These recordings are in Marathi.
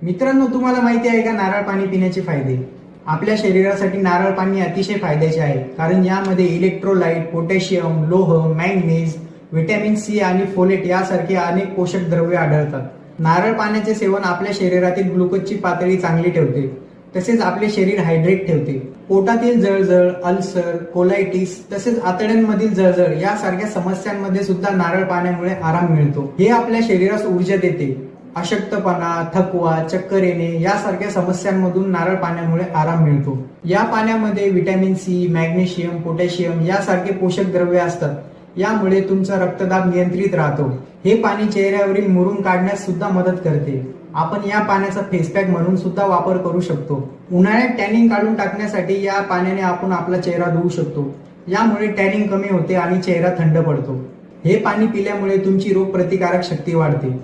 मित्रांनो, तुम्हाला माहिती आहे का नारळ पाणी पिण्याचे फायदे? आपल्या शरीरासाठी नारळ पाणी अतिशय फायद्याचे आहे, कारण यामध्ये इलेक्ट्रोलाइट, पोटॅशियम, लोह, मॅंगनीज, व्हिटॅमिन सी आणि फोलेट यासारखे अनेक पोषक द्रव्ये आढळतात. नारळ पाण्याचे सेवन आपल्या शरीरातील ग्लुकोजची पातळी चांगली ठेवते, तसेच आपले शरीर हायड्रेट ठेवते. पोटातील जळजळ, अल्सर, कोलायटिस तसेच आतड्यांमधील जळजळ यासारख्या समस्यांमध्ये सुद्धा नारळ पाण्यामुळे आराम मिळतो. हे आपल्या शरीरास ऊर्जा देते. अशक्तपणा, थकवा, चक्कर येणे यासारख्या समस्यांमधून नारळ पाण्यामुळे आराम मिळतो. या पाण्यामध्ये व्हिटॅमिन सी, मॅग्नेशियम, पोटॅशियम यासारखे पोषक द्रव्ये असतात. यामुळे तुमचा रक्तदाब नियंत्रित राहतो. हे पाणी चेहऱ्यावरील मुरुम काढण्यास सुद्धा मदत करते. आपण या पाण्याचा फेसपॅक म्हणून सुद्धा वापर करू शकतो. उन्हाळ्यात टॅनिंग काढून टाकण्यासाठी या पाण्याने आपण आपला चेहरा धुवू शकतो. यामुळे टॅनिंग कमी होते आणि चेहरा थंड पडतो. हे पाणी पिल्यामुळे तुमची रोगप्रतिकारक शक्ती वाढते.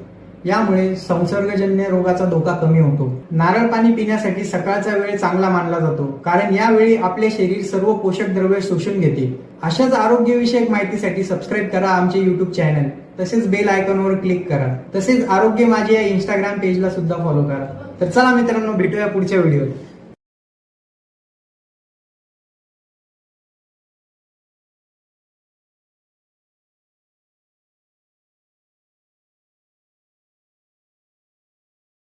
यामुळे संसर्गजन्य रोगाचा धोका कमी होतो. नारळ पाणी पिण्यासाठी सकाळचा वेळ चांगला मानला जातो, कारण यावेळी आपले शरीर सर्व पोषक द्रव्ये शोषून घेते. अशाच आरोग्यविषयक माहितीसाठी सबस्क्राईब करा आमचे युट्यूब चॅनल, तसेच बेल आयकॉनवर क्लिक करा. तसेच आरोग्य माझे या इंस्टाग्राम पेजला सुद्धा फॉलो करा. तर चला मित्रांनो, भेटूया पुढच्या व्हिडिओत.